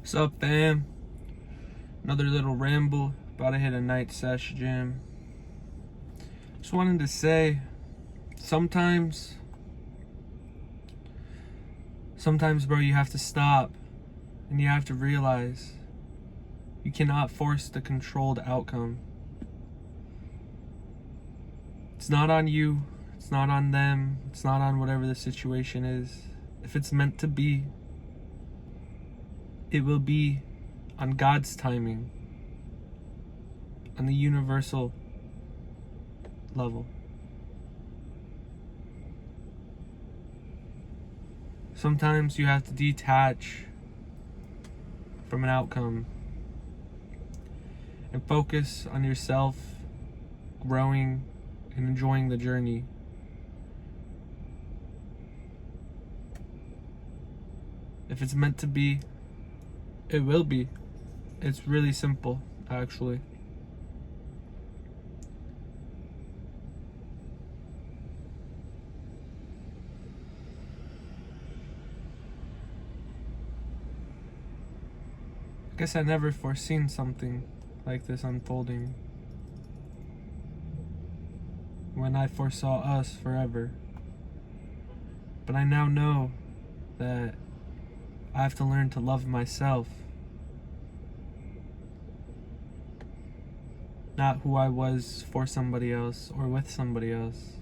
What's up, fam? Another little ramble. About to hit a night sesh gym. Just wanted to say, sometimes, bro, you have to stop and you have to realize you cannot force the controlled outcome. It's not on you, it's not on them, it's not on whatever the situation is. If it's meant to be, it will be on God's timing, on the universal level. Sometimes you have to detach from an outcome and focus on yourself growing and enjoying the journey. If it's meant to be, it will be. It's really simple, actually. I guess I never foreseen something like this unfolding when I foresaw us forever. But I now know that I have to learn to love myself. Not who I was for somebody else or with somebody else,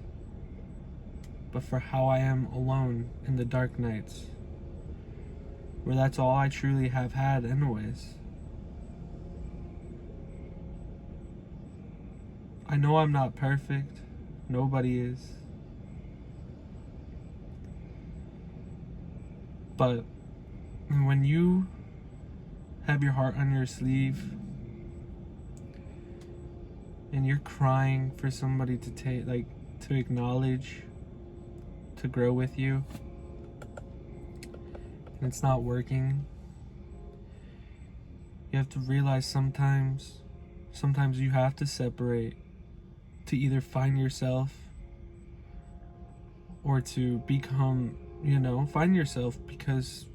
but for how I am alone in the dark nights, where that's all I truly have had anyways. I know I'm not perfect. Nobody is. But when you have your heart on your sleeve and you're crying for somebody to to acknowledge, to grow with you, and it's not working, you have to realize sometimes you have to separate to either find yourself or to become, find yourself, because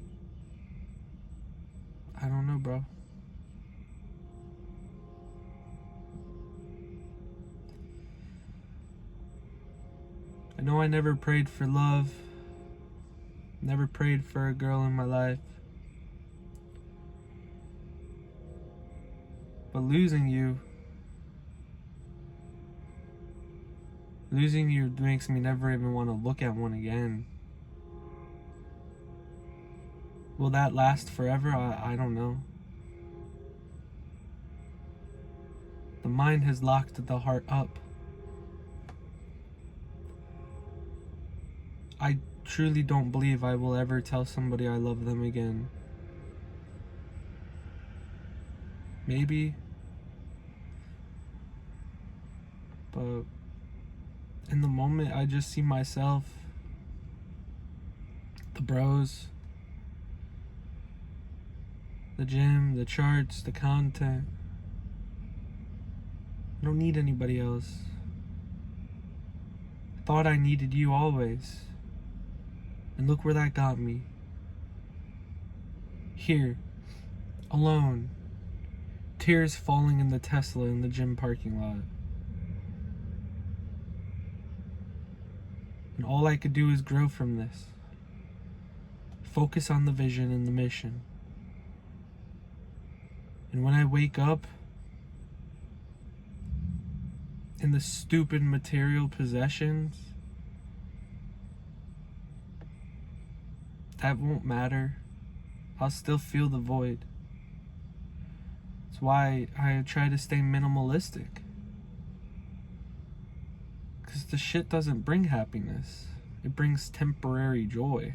I don't know, bro. I know I never prayed for love, never prayed for a girl in my life, but losing you makes me never even want to look at one again. Will that last forever? I don't know. The mind has locked the heart up. I truly don't believe I will ever tell somebody I love them again. Maybe. But in the moment, I just see myself, the bros, the gym, the charts, the content. I don't need anybody else. I thought I needed you always. And look where that got me. Here, alone, tears falling in the Tesla in the gym parking lot. And all I could do is grow from this. Focus on the vision and the mission. And when I wake up in the stupid material possessions, that won't matter. I'll still feel the void. That's why I try to stay minimalistic. Because the shit doesn't bring happiness. It brings temporary joy.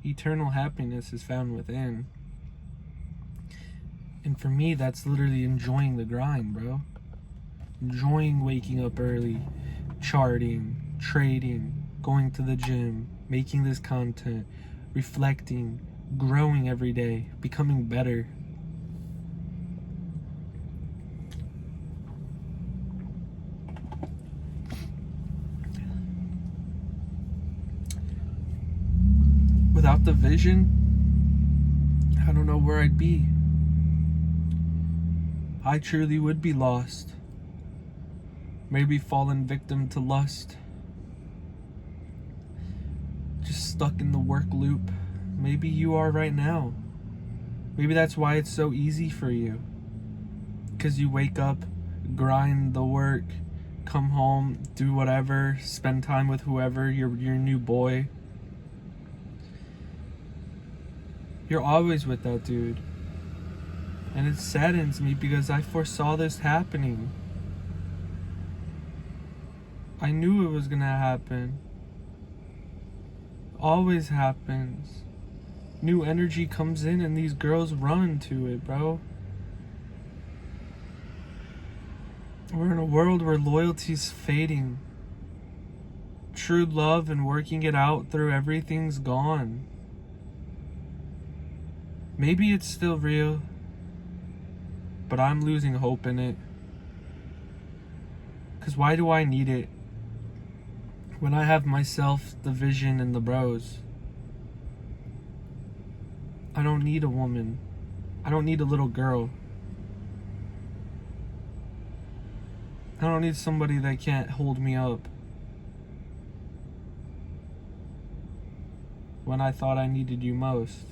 Eternal happiness is found within. And for me, that's literally enjoying the grind, bro. Enjoying waking up early, charting, trading, going to the gym, making this content, reflecting, growing every day, becoming better. Without the vision, I don't know where I'd be. I truly would be lost. Maybe fallen victim to lust. Just stuck in the work loop. Maybe you are right now. Maybe that's why it's so easy for you. Because you wake up, grind the work, come home, do whatever, spend time with whoever, your new boy. You're always with that dude. And it saddens me because I foresaw this happening. I knew it was gonna happen. Always happens. New energy comes in and these girls run to it, bro. We're in a world where loyalty's fading. True love and working it out through everything's gone. Maybe it's still real, but I'm losing hope in it. 'Cause why do I need it when I have myself, the vision, and the bros? I don't need a woman. I don't need a little girl. I don't need somebody that can't hold me up. When I thought I needed you most.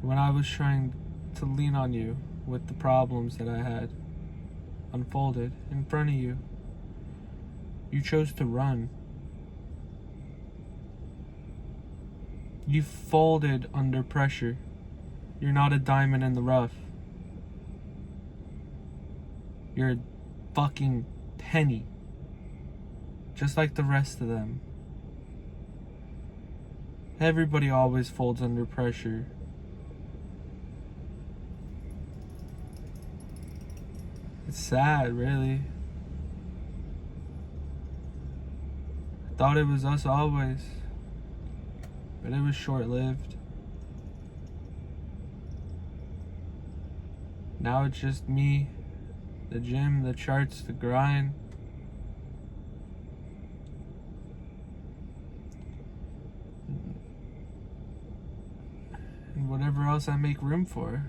When I was trying to lean on you with the problems that I had unfolded in front of you. You chose to run. You folded under pressure. You're not a diamond in the rough. You're a fucking penny. Just like the rest of them. Everybody always folds under pressure. It's sad, really. I thought it was us always, but it was short-lived. Now it's just me, the gym, the charts, the grind. And whatever else I make room for.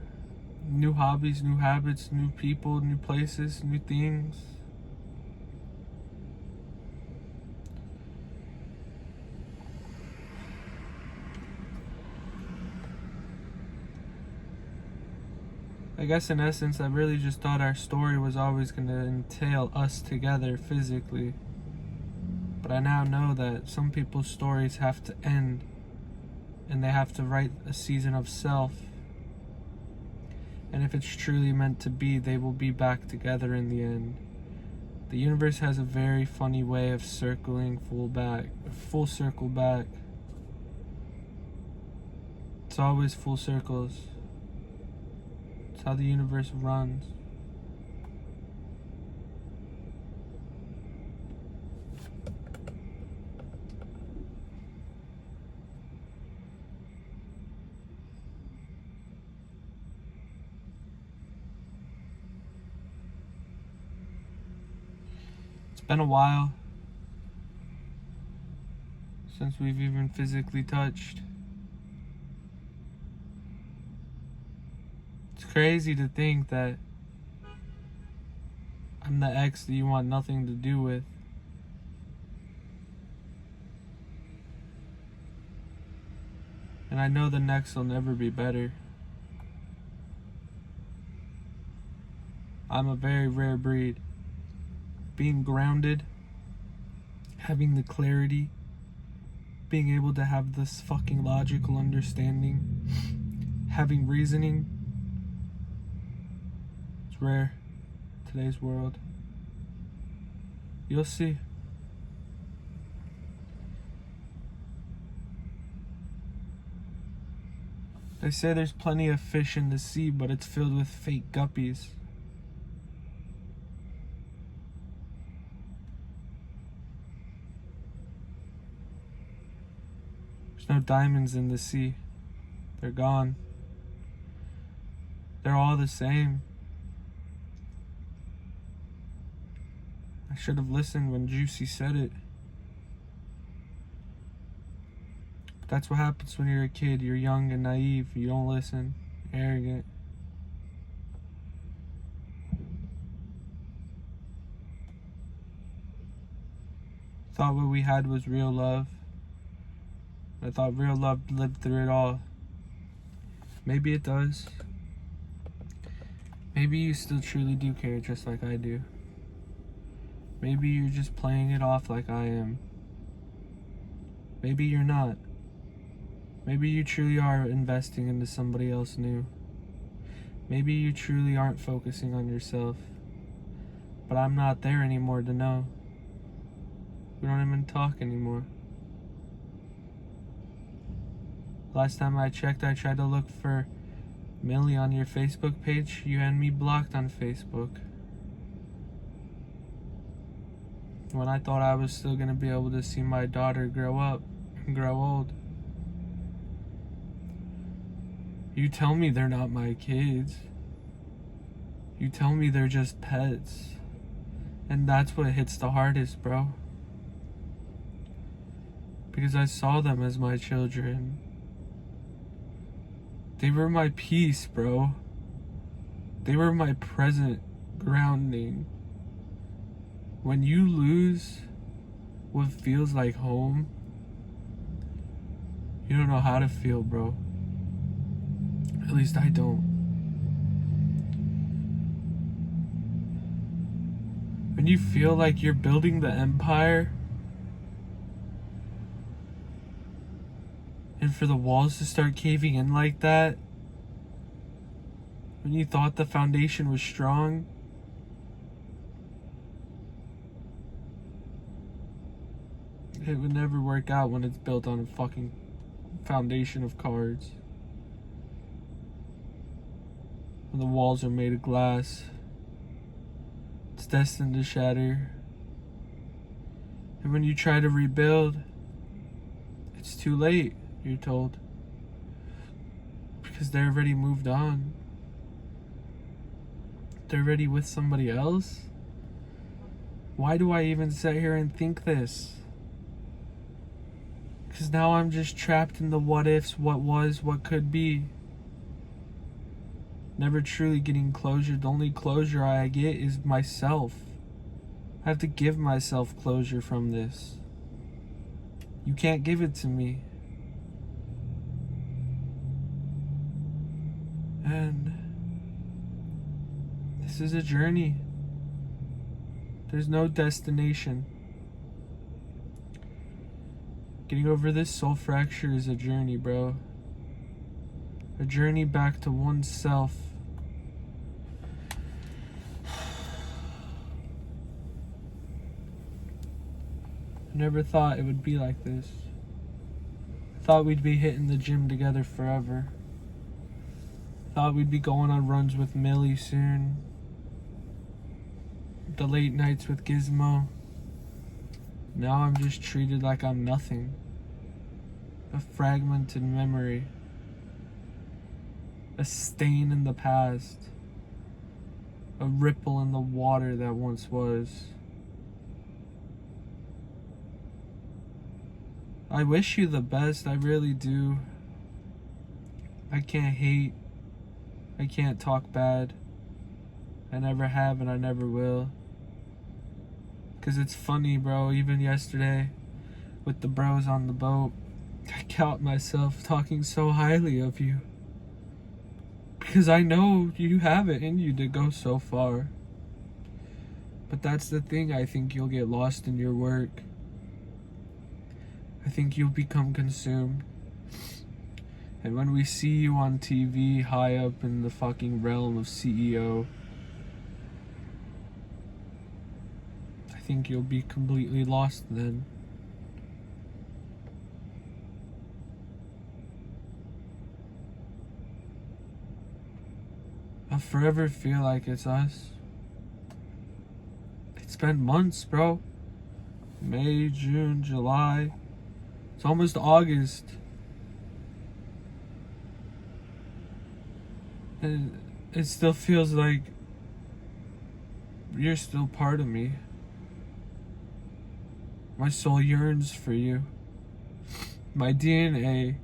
New hobbies, new habits, new people, new places, new things. I guess in essence, I really just thought our story was always going to entail us together physically. But I now know that some people's stories have to end, and they have to write a season of self. And if it's truly meant to be, they will be back together in the end. The universe has a very funny way of circling full circle back. It's always full circles. It's how the universe runs. It's been a while since we've even physically touched. It's crazy to think that I'm the ex that you want nothing to do with. And I know the next will never be better. I'm a very rare breed. Being grounded, having the clarity, being able to have this fucking logical understanding, having reasoning. It's rare in today's world. You'll see. They say there's plenty of fish in the sea, but it's filled with fake guppies. There's no diamonds in the sea. They're gone. They're all the same. I should have listened when Juicy said it. That's what happens when you're a kid. You're young and naive. You don't listen. Arrogant. Thought what we had was real love. I thought real love lived through it all. Maybe it does. Maybe you still truly do care just like I do. Maybe you're just playing it off like I am. Maybe you're not. Maybe you truly are investing into somebody else new. Maybe you truly aren't focusing on yourself. But I'm not there anymore to know. We don't even talk anymore. Last time I checked, I tried to look for Millie on your Facebook page. You had me blocked on Facebook. When I thought I was still gonna be able to see my daughter grow up and grow old. You tell me they're not my kids. You tell me they're just pets. And that's what hits the hardest, bro. Because I saw them as my children. They were my peace, bro. They were my present grounding. When you lose what feels like home, you don't know how to feel, bro. At least I don't. When you feel like you're building the empire, and for the walls to start caving in like that, when you thought the foundation was strong, it would never work out when it's built on a fucking foundation of cards. When the walls are made of glass, it's destined to shatter. And when you try to rebuild, it's too late, you're told. Because they're already moved on. They're already with somebody else. Why do I even sit here and think this? Because now I'm just trapped in the what ifs, what was, what could be. Never truly getting closure. The only closure I get is myself. I have to give myself closure from this. You can't give it to me. And this is a journey. There's no destination. Getting over this soul fracture is a journey, bro. A journey back to oneself. I never thought it would be like this. I thought we'd be hitting the gym together forever. Thought we'd be going on runs with Millie soon. The late nights with Gizmo. Now I'm just treated like I'm nothing. A fragmented memory. A stain in the past. A ripple in the water that once was. I wish you the best, I really do. I can't hate. I can't talk bad. I never have and I never will. 'Cause it's funny, bro, even yesterday with the bros on the boat, I caught myself talking so highly of you. Because I know you have it in you to go so far. But that's the thing, I think you'll get lost in your work. I think you'll become consumed. And when we see you on TV high up in the fucking realm of CEO, I think you'll be completely lost then. I'll forever feel like it's us. It's been months, bro. May, June, July. It's almost August. And it still feels like you're still part of me. My soul yearns for you. My DNA